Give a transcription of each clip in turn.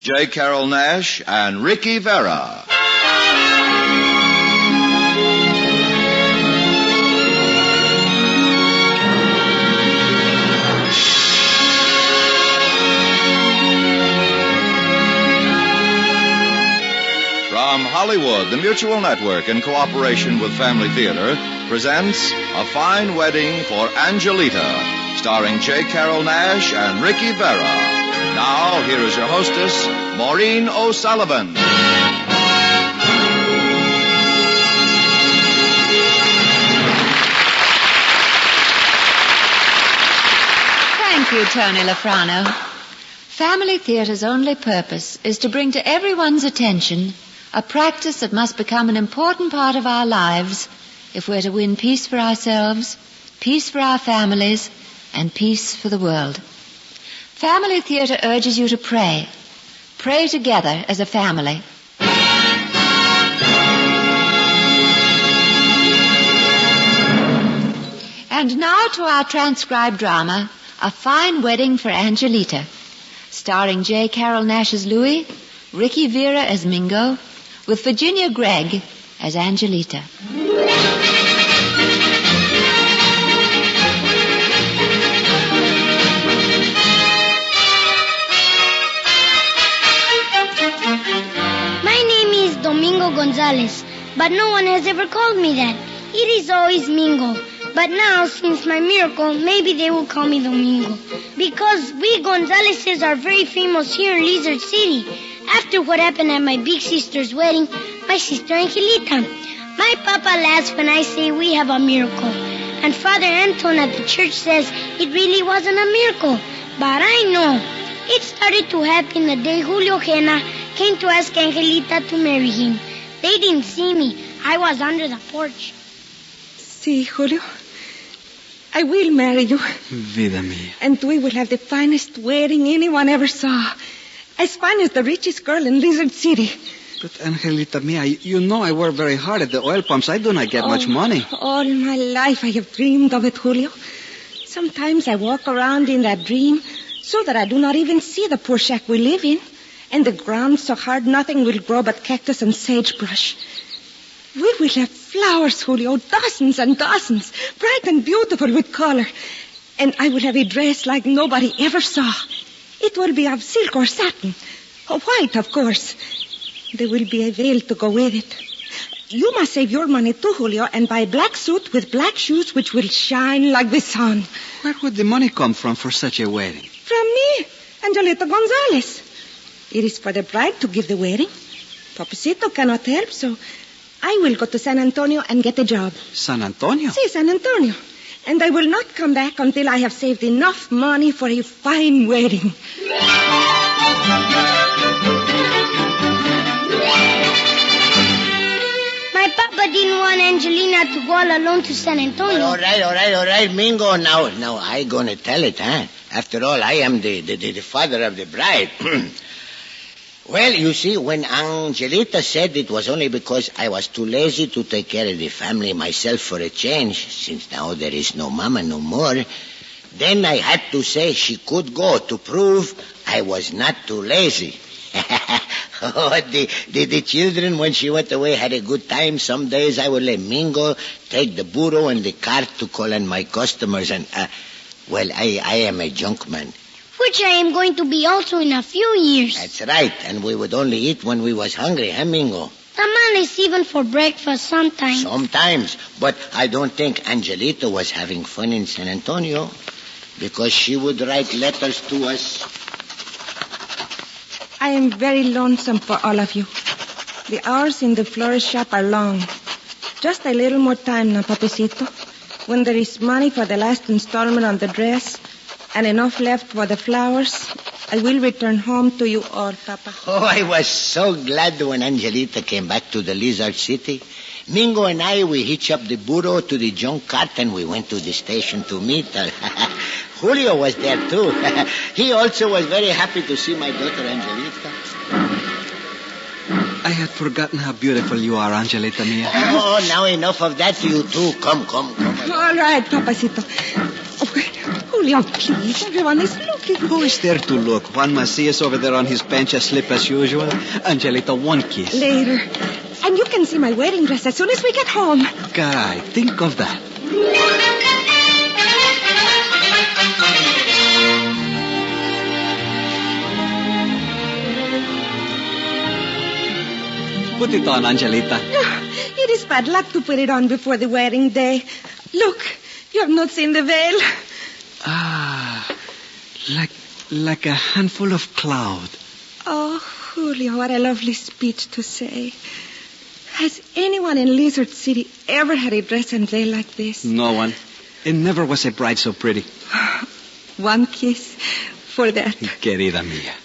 J. Carroll Nash and Ricky Vera. From Hollywood, the Mutual Network, in cooperation with Family Theater, presents A Fine Wedding for Angelita, starring J. Carroll Nash and Ricky Vera. Now, here is your hostess, Maureen O'Sullivan. Thank you, Tony Lafrano. Family Theatre's only purpose is to bring to everyone's attention a practice that must become an important part of our lives if we're to win peace for ourselves, peace for our families, and peace for the world. Family Theatre urges you to pray. Pray together as a family. And now to our transcribed drama, A Fine Wedding for Angelita, starring J. Carroll Nash as Louis, Ricky Vera as Mingo, with Virginia Gregg as Angelita. My name is Domingo Gonzalez, but no one has ever called me that. It is always Mingo. But now, since my miracle, maybe they will call me Domingo. Because we Gonzalezes are very famous here in Lizard City. After what happened at my big sister's wedding, my sister Angelita. My papa laughs when I say we have a miracle. And Father Anton at the church says it really wasn't a miracle. But I know. It started to happen the day Julio Gena came to ask Angelita to marry him. They didn't see me. I was under the porch. See, Julio, I will marry you. Vida mía. And we will have the finest wedding anyone ever saw. As fine as the richest girl in Lizard City. But, Angelita mía, you know I work very hard at the oil pumps. I do not get much money. All my life I have dreamed of it, Julio. Sometimes I walk around in that dream so that I do not even see the poor shack we live in. And the ground so hard nothing will grow but cactus and sagebrush. We will have flowers, Julio, dozens and dozens, bright and beautiful with color. And I will have a dress like nobody ever saw. It will be of silk or satin. White, of course. There will be a veil to go with it. You must save your money too, Julio, and buy a black suit with black shoes which will shine like the sun. Where would the money come from for such a wedding? From me, Angelita Gonzalez. It is for the bride to give the wedding. Papacito cannot help, so I will go to San Antonio and get a job. San Antonio? Si, San Antonio. And I will not come back until I have saved enough money for a fine wedding. My papa didn't want Angelina to go all alone to San Antonio. All right, Mingo. Now I gonna tell it, huh? After all, I am the father of the bride. Well, you see, when Angelita said it was only because I was too lazy to take care of the family myself for a change, since now there is no mama no more, then I had to say she could go to prove I was not too lazy. The children, when she went away, had a good time. Some days I would let Mingo take the burro and the cart to call on my customers, and, I am a junk man. Which I am going to be also in a few years. That's right, and we would only eat when we was hungry, huh, Mingo? Tamales even for breakfast sometimes. Sometimes, but I don't think Angelita was having fun in San Antonio, because she would write letters to us. I am very lonesome for all of you. The hours in the florist shop are long. Just a little more time now, Papacito. When there is money for the last installment on the dress and enough left for the flowers, I will return home to you all, Papa. Oh, I was so glad when Angelita came back to the Lizard City. Mingo and I, we hitched up the burro to the junk cart and we went to the station to meet her. Julio was there, too. He also was very happy to see my daughter, Angelita. I had forgotten how beautiful you are, Angelita mía. Oh, now enough of that, you two. Come. All right, Papacito. Julio, please. Everyone is looking. Who is there to look? Juan Macias over there on his bench asleep as usual. Angelita, one kiss. Later. And you can see my wedding dress as soon as we get home. Caray, think of that. Put it on, Angelita. It is bad luck to put it on before the wedding day. Look, you have not seen the veil. Ah, like a handful of cloud. Oh, Julio, what a lovely speech to say. Has anyone in Lizard City ever had a dress and veil like this? No one. And never was a bride so pretty. One kiss for that. Querida mía.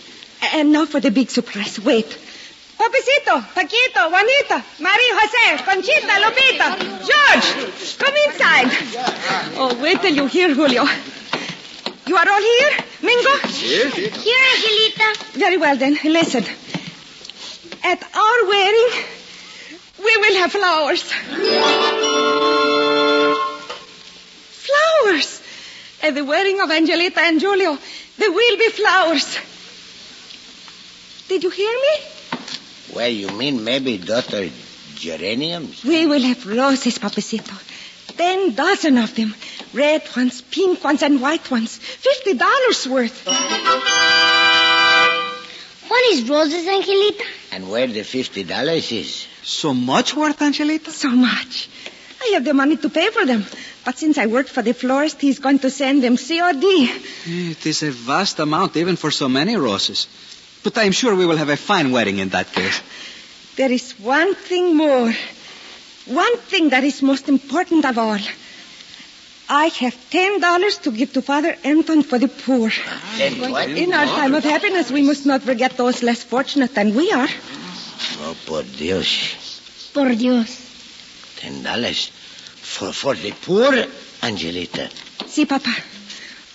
And now for the big surprise. Wait. Papacito, Paquito, Juanita, Maria Jose, Conchita, Lupita, George, come inside. Oh, wait till you hear, Julio. You are all here, Mingo? Here, Angelita. Very well, then. Listen. At our wedding, we will have flowers. Flowers. At the wedding of Angelita and Julio, there will be flowers. Did you hear me? Well, you mean maybe daughter geraniums? We will have roses, Papacito. 10 of them. Red ones, pink ones, and white ones. $50 worth. What is roses, Angelita? And where the $50 is? So much worth, Angelita? So much. I have the money to pay for them. But since I work for the florist, he's going to send them COD. It is a vast amount, even for so many roses. But I'm sure we will have a fine wedding in that case. There is one thing more. One thing that is most important of all. I have $10 to give to Father Anton for the poor. What? In our time of happiness, we must not forget those less fortunate than we are. Oh, por Dios. Por Dios. $10 for the poor, Angelita. See, Papa,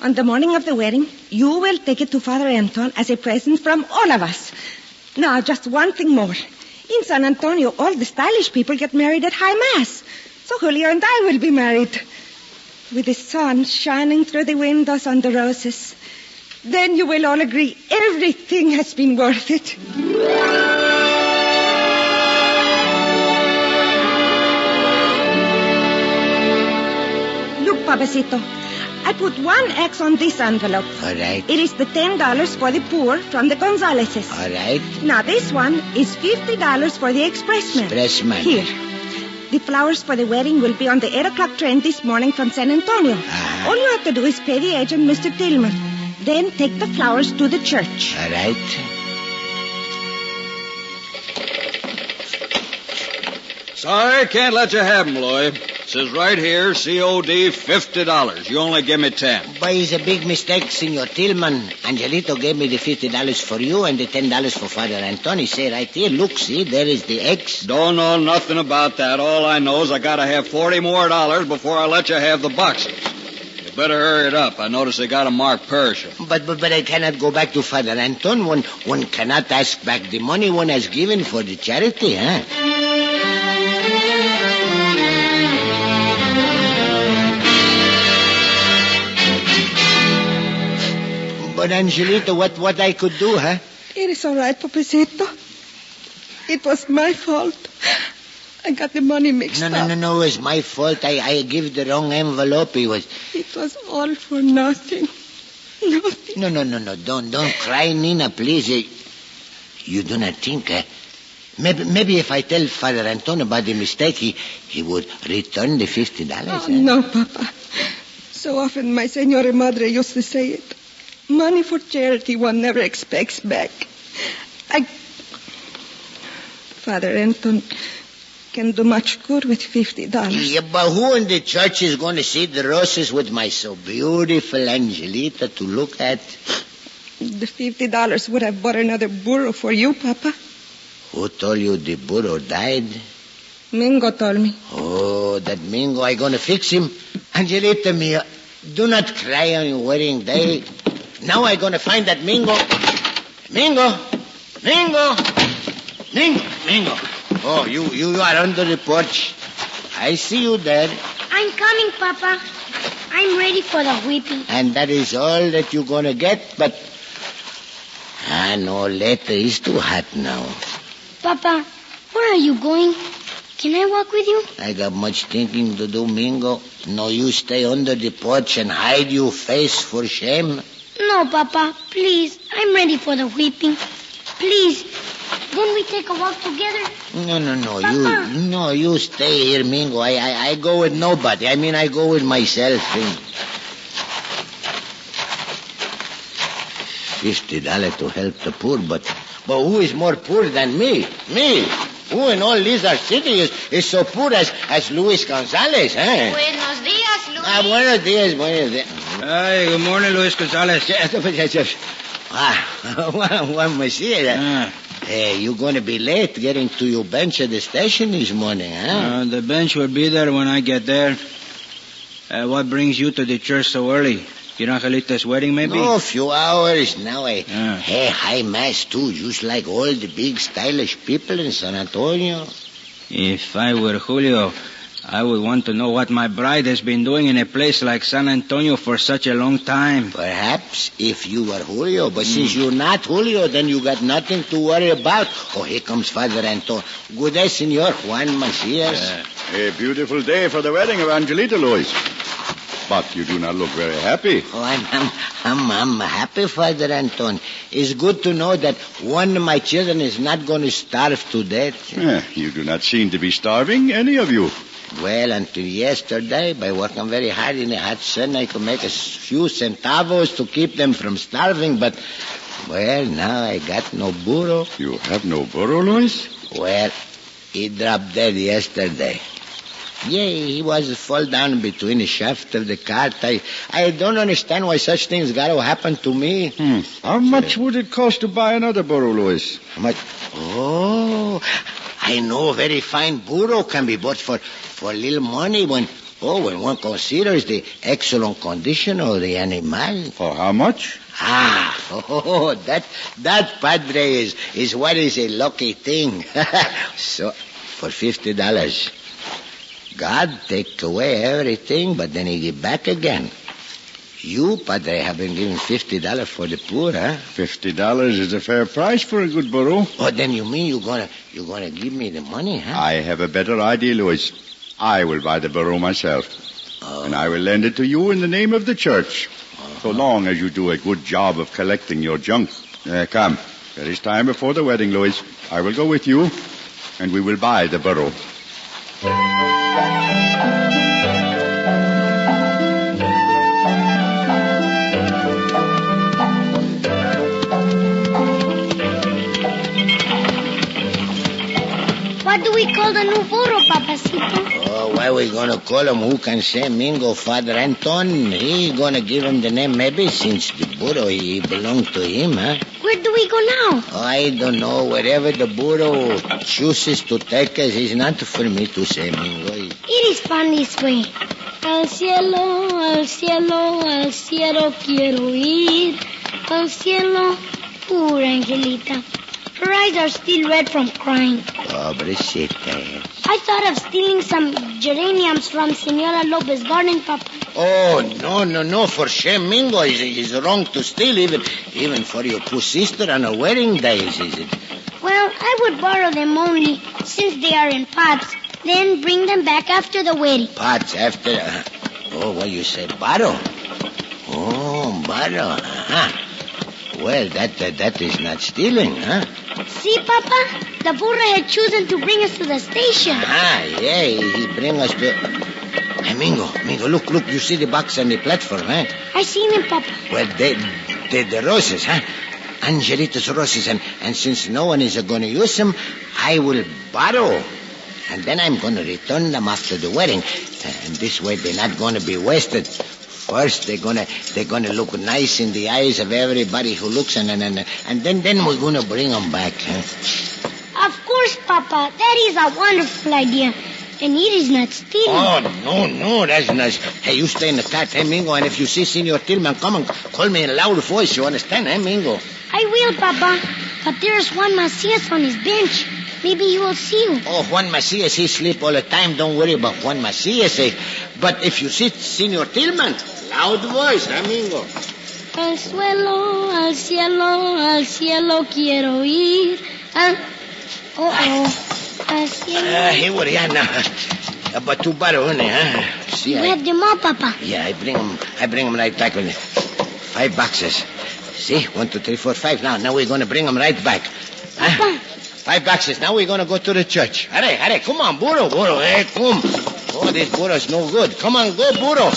on the morning of the wedding, you will take it to Father Anton as a present from all of us. Now, just one thing more. In San Antonio, all the stylish people get married at High Mass. So Julio and I will be married. With the sun shining through the windows on the roses. Then you will all agree everything has been worth it. Look, Papacito, I put one X on this envelope. All right. It is the $10 for the poor from the Gonzaleses. All right. Now, this one is $50 for the expressman. Expressman. Here. The flowers for the wedding will be on the 8 o'clock train this morning from San Antonio. Ah. All you have to do is pay the agent, Mr. Tillman. Then take the flowers to the church. All right. Sorry, can't let you have 'em, Lloyd. Says right here, COD $50. You only give me 10. But it's a big mistake, Senor Tillman. Angelito gave me the $50 for you and the $10 for Father Antoni. Say right here, look, see, there is the X. Don't know nothing about that. All I know is I gotta have $40 more before I let you have the boxes. You better hurry it up. I notice they got 'em marked perishable. But I cannot go back to Father Anton. One cannot ask back the money one has given for the charity, huh? But Angelita, what I could do, huh? It is all right, Papacito. It was my fault. I got the money mixed up. No, it's my fault. I gave the wrong envelope. It was all for nothing. Nothing. No. Don't cry, Nina, please. You do not think, Maybe if I tell Father Anton about the mistake, he would return the $50. No, Papa. So often my Senora Madre used to say it. Money for charity one never expects back. Father Anton can do much good with $50. Yeah, but who in the church is going to see the roses with my so beautiful Angelita to look at? The $50 would have bought another burro for you, Papa. Who told you the burro died? Mingo told me. Oh, that Mingo, I going to fix him. Angelita, mia, do not cry on your wedding day. Now I going to find that Mingo. Mingo. Oh, you are under the porch. I see you there. I'm coming, Papa. I'm ready for the whipping. And that is all that you're going to get, but... no, later is too hot now. Papa, where are you going? Can I walk with you? I got much thinking to do, Mingo. No, you stay under the porch and hide your face for shame. No, Papa, please. I'm ready for the whipping. Please, then we take a walk together. No. Papa. You stay here, Mingo. I go with nobody. I go with myself. $50 to help the poor, but who is more poor than me? Me. Who in all Lizard City is so poor as Luis Gonzalez, eh? Buenos días, Luis. Buenos dias. Hey, good morning, Luis Gonzalez. One monsieur. Hey, you going to be late getting to your bench at the station this morning, huh? The bench will be there when I get there. What brings you to the church so early? Your Angelita's wedding, maybe? No, a few hours now. Hey, high mass, too, just like all the big stylish people in San Antonio. If I were Julio, I would want to know what my bride has been doing in a place like San Antonio for such a long time. Perhaps if you were Julio, but since you're not Julio, then you got nothing to worry about. Oh, here comes Father Anton. Good day, Senor Juan Macias. A beautiful day for the wedding of Angelita, Luis. But you do not look very happy. Oh, I'm happy, Father Anton. It's good to know that one of my children is not going to starve to death. You do not seem to be starving, any of you. Well, until yesterday, by working very hard in the hot sun, I could make a few centavos to keep them from starving, but, well, now I got no burro. You have no burro, Luis? Well, he dropped dead yesterday. Yeah, he was fall down between the shaft of the cart. I don't understand why such things got to happen to me. How much would it cost to buy another burro, Luis? How much? Oh, I know a very fine burro can be bought for little money when one considers the excellent condition of the animal. For how much? That padre is what is a lucky thing. So, for $50. God take away everything, but then he give back again. You, Padre, have been giving $50 for the poor, huh? $50 is a fair price for a good burro. Oh, then you mean you're gonna give me the money, huh? I have a better idea, Luis. I will buy the burro myself. And I will lend it to you in the name of the church. So long as you do a good job of collecting your junk. Come. There is time before the wedding, Luis. I will go with you, and we will buy the burro. What do we call the new burro, Papacito? Oh, why we gonna call him? Who can say Mingo? Father Anton? He gonna give him the name maybe since the burro he belonged to him, huh? Where do we go now? Oh, I don't know. Wherever the burro chooses to take us, it's not for me to say, Mingo. It is fun this way. Al cielo, al cielo, al cielo quiero ir. Al cielo, poor Angelita. Her eyes are still red from crying. Pobrecita. I thought of stealing some geraniums from Senora Lopez's garden, Papa. Oh, no, for shame, Mingo. It's wrong to steal even for your poor sister on her wedding day, is it? Well, I would borrow them only since they are in pots, then bring them back after the wedding. Pots after... what you say, borrow? Oh, borrow, huh? Well, that is not stealing, huh? See, Papa? The burro had chosen to bring us to the station. Yeah, he bring us to... Hey, Mingo, look, you see the box on the platform, huh? I seen them, Papa. Well, they're the roses, huh? Angelita's roses, and since no one is going to use them, I will borrow. And then I'm going to return them after the wedding. And this way they're not going to be wasted. First, they're gonna look nice in the eyes of everybody who looks, and then we're gonna bring them back. Huh? Of course, Papa. That is a wonderful idea, and it is not stealing. Oh, no, that's nice. Hey, you stay in the cart, hey, Mingo, and if you see Senor Tillman, come and call me in a loud voice. You understand, hey, Mingo? I will, Papa. But there's Juan Macias on his bench. Maybe he will see you. Oh, Juan Macias, he sleep all the time. Don't worry about Juan Macias. But if you see Senor Tillman, loud voice, amigo. Al suelo, al cielo quiero ir. Al cielo. Here we are now. About 2 bottles, huh? See, You have them all, Papa. Yeah, I bring them right back with me. 5 boxes. See, 1, 2, 3, 4, 5. Now we're going to bring them right back. Papa. 5 boxes. Now we're going to go to the church. Hurry. Come on, burro. Hey, come. Oh, this burro's no good. Come on, go, burro.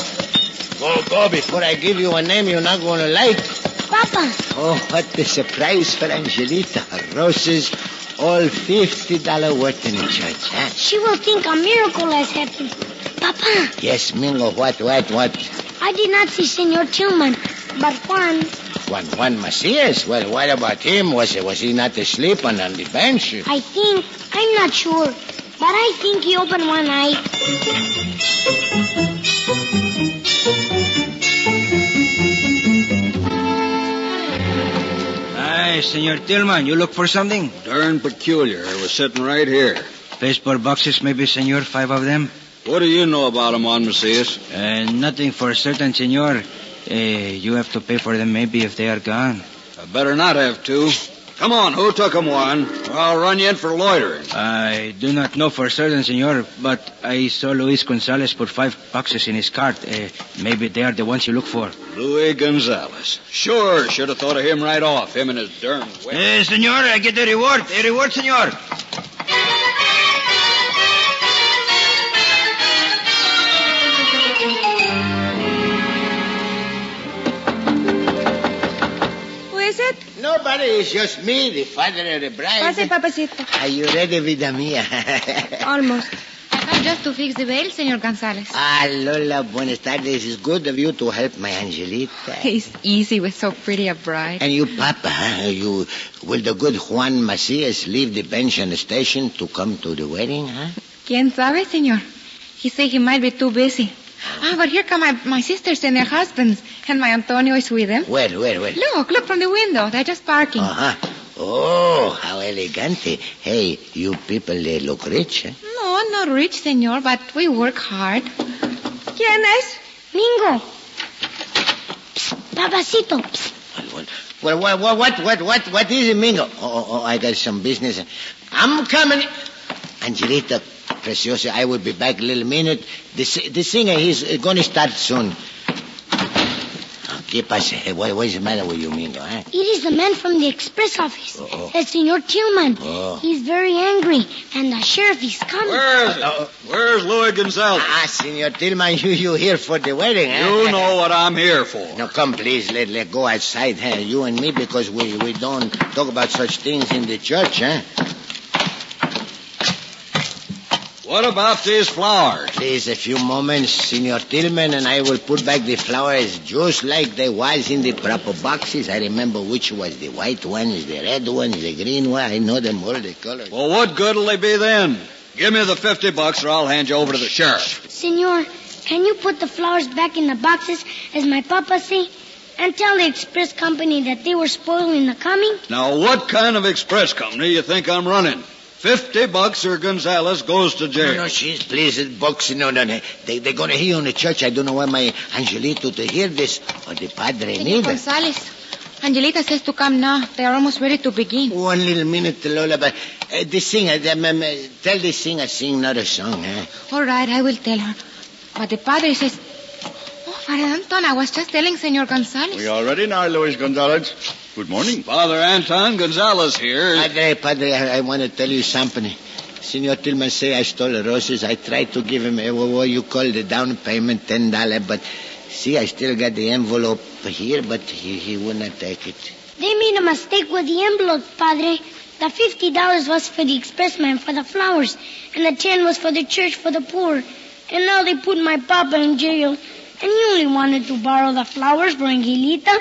Go. Before I give you a name you're not going to like. Papa. Oh, what a surprise for Angelita. Roses, all $50 worth in the church, huh? She will think a miracle has happened. Papa. Yes, Mingo, what? I did not see Senor Tillman, but Juan. Juan Macias? Well, what about him? Was he not asleep on the bench? I'm not sure, but I think he opened one eye. Hi, Senor Tillman, you look for something? Darn peculiar. It was sitting right here. Baseball boxes, maybe, senor, 5 of them? What do you know about them, Juan Macias? Nothing for certain, senor. You have to pay for them maybe if they are gone. I better not have to. Come on, who took them, Juan? Or I'll run you in for loitering. I do not know for certain, senor, but I saw Luis Gonzalez put 5 boxes in his cart. Maybe they are the ones you look for. Luis Gonzalez. Sure, should have thought of him right off. Him and his darn... Senor, I get a reward. A reward, senor. Is it? Nobody, it's just me, the father of the bride. Pase, papacito. Are you ready, vida mía? Almost. I come just to fix the veil, Senor Gonzalez. Lola, buenas tardes. It's good of you to help my Angelita. It's easy with so pretty a bride. And you, Papa, huh? Will the good Juan Macias leave the bench on the station to come to the wedding, huh? ¿Quién sabe, Senor? He said he might be too busy. But here come my sisters and their husbands, and my Antonio is with them. Where? Look from the window. They're just parking. Uh-huh. Oh, how elegante. Hey, you people, they look rich, huh? No, not rich, Senor, but we work hard. ¿Quién es? Mingo. Psst, Papacito. Psst. Well, what is it, Mingo? Oh, I got some business. I'm coming. Angelita, Preciosa, I will be back a little minute. The singer, he's going to start soon. ¿Qué pasa? What is the matter with you, Mingo, huh? It is the man from the express office. Oh. That's Senor Tillman. Oh. He's very angry, and the sheriff is coming. Where is it? Where's Luis Gonzalez? Senor Tillman, you here for the wedding, huh? You know what I'm here for. Now, come, please, let go outside, huh? You and me, because we don't talk about such things in the church, huh? What about these flowers? Please, a few moments, Senor Tillman, and I will put back the flowers just like they was in the proper boxes. I remember which was the white ones, the red ones, the green one. I know them all, the colors. Well, what good'll they be then? Give me the $50 or I'll hand you over to the sheriff. Senor, can you put the flowers back in the boxes, as my papa say? And tell the express company that they were spoiling the coming? Now, what kind of express company you think I'm running? $50 or Gonzalez goes to jail. No, she's pleased, books. No. They're going to hear in the church. I don't know why my Angelito to hear this, or the padre Senor neither. Gonzalez, Angelita says to come now. They are almost ready to begin. One little minute, Lola, but the singer, tell the singer sing another song, huh? All right, I will tell her. But the padre says... Oh, Father Anton, I was just telling Senor Gonzalez. We all ready now, Luis Gonzalez. Good morning. Father Anton Gonzalez here. Padre, I want to tell you something. Senor Tillman say I stole the roses. I tried to give him what you call the down payment, $10, but see, I still got the envelope here, but he would not take it. They made a mistake with the envelope, Padre. The $50 was for the expressman for the flowers, and the 10 was for the church for the poor. And now they put my papa in jail. And he only wanted to borrow the flowers for Angelita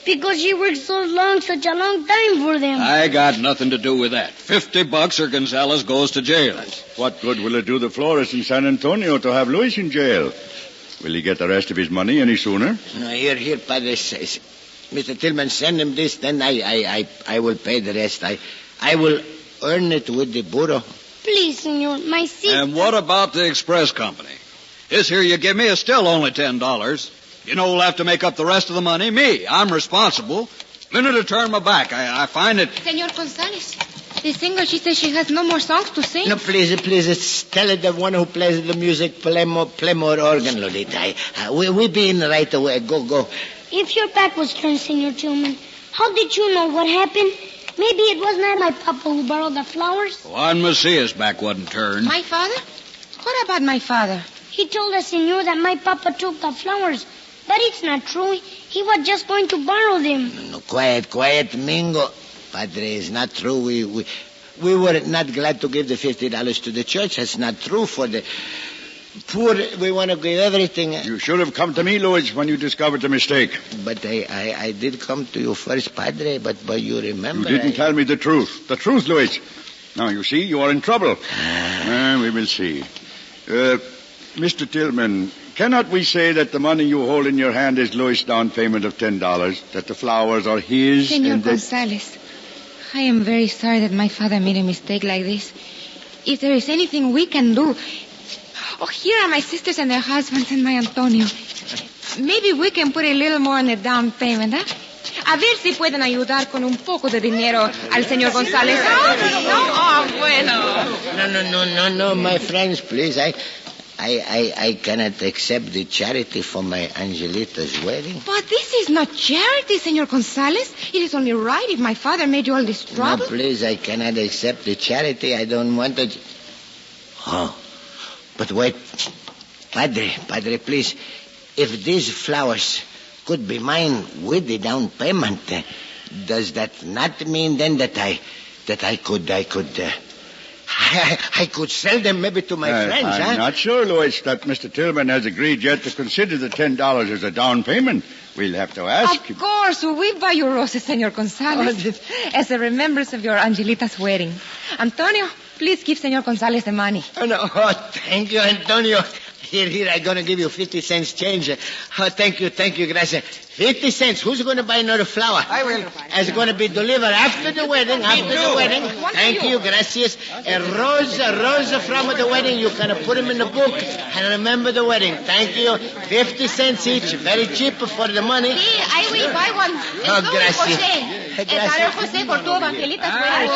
because she worked such a long time for them. I got nothing to do with that. $50 or Gonzalez goes to jail. What good will it do the florist in San Antonio to have Luis in jail? Will he get the rest of his money any sooner? No, here, Padre says, Mr. Tillman, send him this, then I will pay the rest. I will earn it with the burro. Please, senor, my sister... And what about the express company? This here you give me is still only $10. You know who'll have to make up the rest of the money? Me. I'm responsible. Minute to turn my back. I find it... Senor Gonzalez, the singer, she says she has no more songs to sing. No, please, tell it the one who plays the music, play more organ, Lolita. We'll be in right away. Go. If your back was turned, Senor Tillman, how did you know what happened? Maybe it was not my papa who borrowed the flowers. Juan Macias' back wasn't turned. My father? What about my father? He told us, senor, that my papa took the flowers. But it's not true. He was just going to borrow them. No, quiet, Mingo. Padre, it's not true. We were not glad to give the $50 to the church. That's not true. For the poor, we want to give everything. You should have come to me, Luis, when you discovered the mistake. But I did come to you first, Padre, but you remember... You didn't tell me the truth. The truth, Luis. Now, you see, you are in trouble. We will see. Mr. Tillman, cannot we say that the money you hold in your hand is Luis' down payment of $10, that the flowers are his... Senor Gonzalez, I am very sorry that my father made a mistake like this. If there is anything we can do... Oh, here are my sisters and their husbands and my Antonio. Maybe we can put a little more on the down payment, huh? A ver si pueden ayudar con un poco de dinero al señor González. No, my friends, please. I cannot accept the charity for my Angelita's wedding. But this is not charity, Senor Gonzalez. It is only right if my father made you all this trouble. No, please, I cannot accept the charity. I don't want it. Oh, but wait. Padre, please. If these flowers could be mine with the down payment, does that not mean then that I could sell them maybe to my friends, I'm not sure, Luis, that Mr. Tillman has agreed yet to consider the $10 as a down payment. We'll have to ask him. Of course, we buy you roses, Senor Gonzalez, as a remembrance of your Angelita's wedding. Antonio, please give Senor Gonzalez the money. Thank you, Antonio. Here, I'm going to give you 50 cents change. Thank you, gracias. 50 cents. Who's going to buy another flower? I will. It's going to be delivered after the wedding. Thank you, gracias. A rose from the wedding. You can put them in the book and remember the wedding. Thank you. 50 cents each. Very cheap for the money. Sí, I will buy one. Gracias. José for two of Angelita's wedding.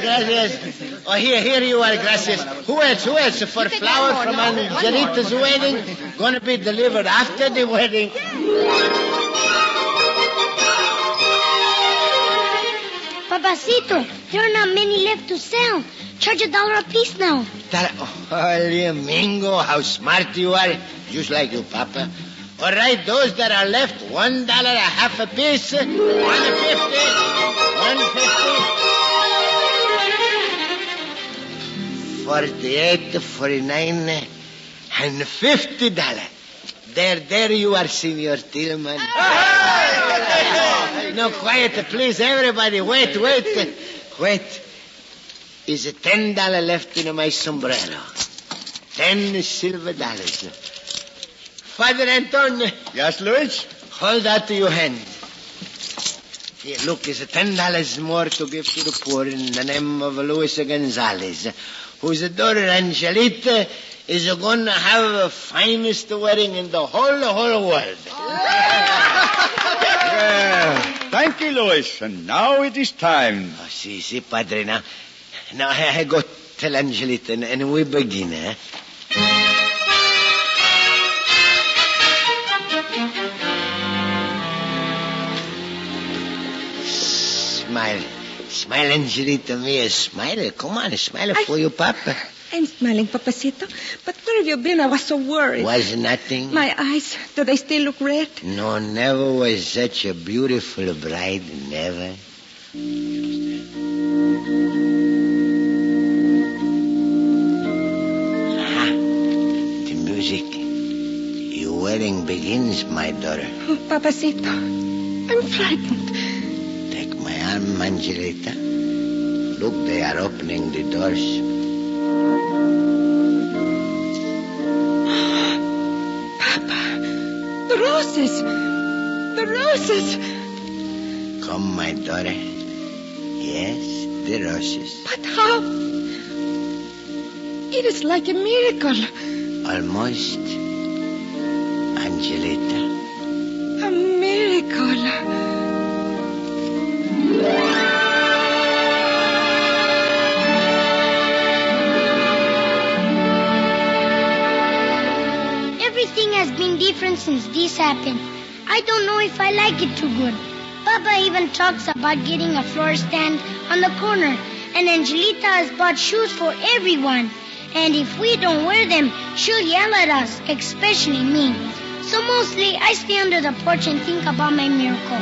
Gracias. Oh, here you are, gracias. Who else? For flower from Angelita's wedding, going to be delivered after the wedding. Papacito, there are not many left to sell. Charge $1 a piece now. Holy Mingo, how smart you are. Just like you, Papa. All right, those that are left, $1 a half a piece, $1.50. 48, 49, and $50. There you are, Senor Tillman. No, quiet, please, everybody. Wait. Is $10 left in my sombrero? 10 silver dollars. Father Antonio. Yes, Luis? Hold out to your hand. Here, look, it's $10 more to give to the poor in the name of Luis Gonzalez, whose daughter Angelita is going to have the finest wedding in the whole world. Thank you, Luis. And now it is time. Oh, see, Padre, now I go tell Angelita, and we begin, eh? Smile, Angelita, mia, smile. Come on, smile for you, Papa. I'm smiling, Papacito. But where have you been? I was so worried. Was nothing. My eyes, do they still look red? No, never was such a beautiful bride, never. The music. Your wedding begins, my daughter. Oh, Papacito, I'm frightened. Take my arm, Angelita. Look, they are opening the doors. The roses! Come, my daughter. Yes, the roses. But how? It is like a miracle. Almost. Angelita. A miracle. Everything has been different since this happened. I don't know if I like it too good. Papa even talks about getting a floor stand on the corner, and Angelita has bought shoes for everyone. And if we don't wear them, she'll yell at us, especially me. So mostly I stay under the porch and think about my miracle.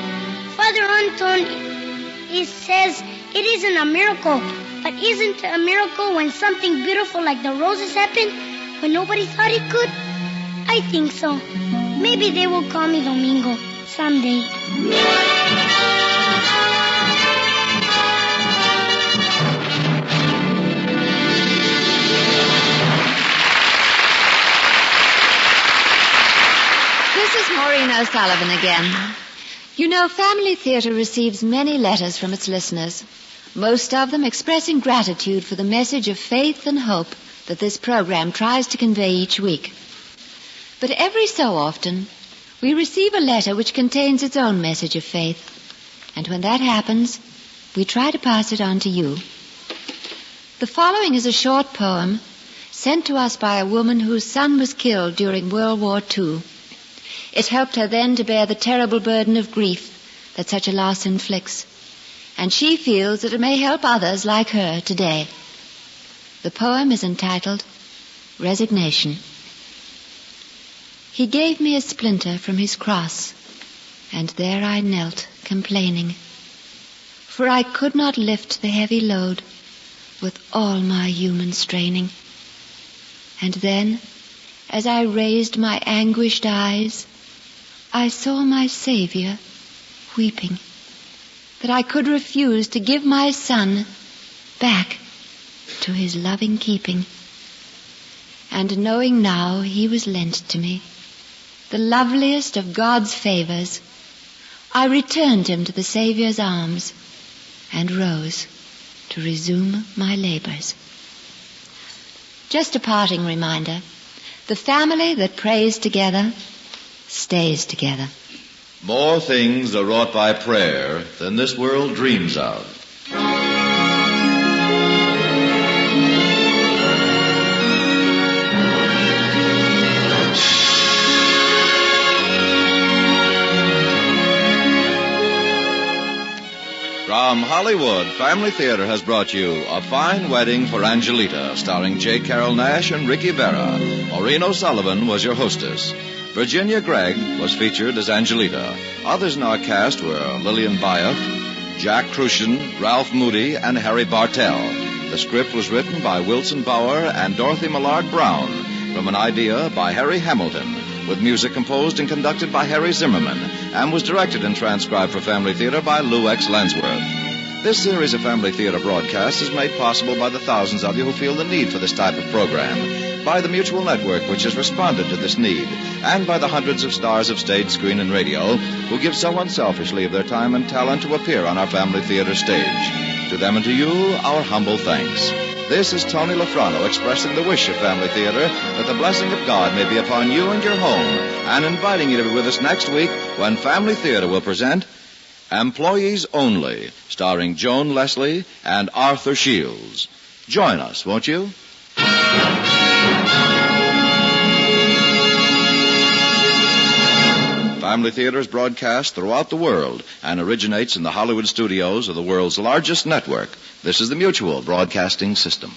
Father Anton says it isn't a miracle, but isn't it a miracle when something beautiful like the roses happened when nobody thought it could? I think so. Maybe they will call me Domingo someday. This is Maureen O'Sullivan again. You know, Family Theatre receives many letters from its listeners, most of them expressing gratitude for the message of faith and hope that this program tries to convey each week. But every so often, we receive a letter which contains its own message of faith. And when that happens, we try to pass it on to you. The following is a short poem sent to us by a woman whose son was killed during World War II. It helped her then to bear the terrible burden of grief that such a loss inflicts. And she feels that it may help others like her today. The poem is entitled Resignation. He gave me a splinter from his cross, and there I knelt, complaining, for I could not lift the heavy load with all my human straining. And then, as I raised my anguished eyes, I saw my Savior weeping, that I could refuse to give my son back to his loving keeping. And knowing now he was lent to me, the loveliest of God's favors, I returned him to the Savior's arms and rose to resume my labors. Just a parting reminder, the family that prays together stays together. More things are wrought by prayer than this world dreams of. From Hollywood, Family Theater has brought you A Fine Wedding for Angelita, starring J. Carroll Nash and Ricky Vera. Maureen O'Sullivan was your hostess. Virginia Gregg was featured as Angelita. Others in our cast were Lillian Byoff, Jack Crucian, Ralph Moody, and Harry Bartell. The script was written by Wilson Bauer and Dorothy Millard Brown, from an idea by Harry Hamilton, with music composed and conducted by Harry Zimmerman, and was directed and transcribed for Family Theater by Lou X. Lansworth. This series of Family Theater broadcasts is made possible by the thousands of you who feel the need for this type of program, by the Mutual Network, which has responded to this need, and by the hundreds of stars of stage, screen, and radio who give so unselfishly of their time and talent to appear on our Family Theater stage. To them and to you, our humble thanks. This is Tony Lafrano expressing the wish of Family Theater that the blessing of God may be upon you and your home, and inviting you to be with us next week when Family Theater will present Employees Only, starring Joan Leslie and Arthur Shields. Join us, won't you? Family Theater is broadcast throughout the world and originates in the Hollywood studios of the world's largest network. This is the Mutual Broadcasting System.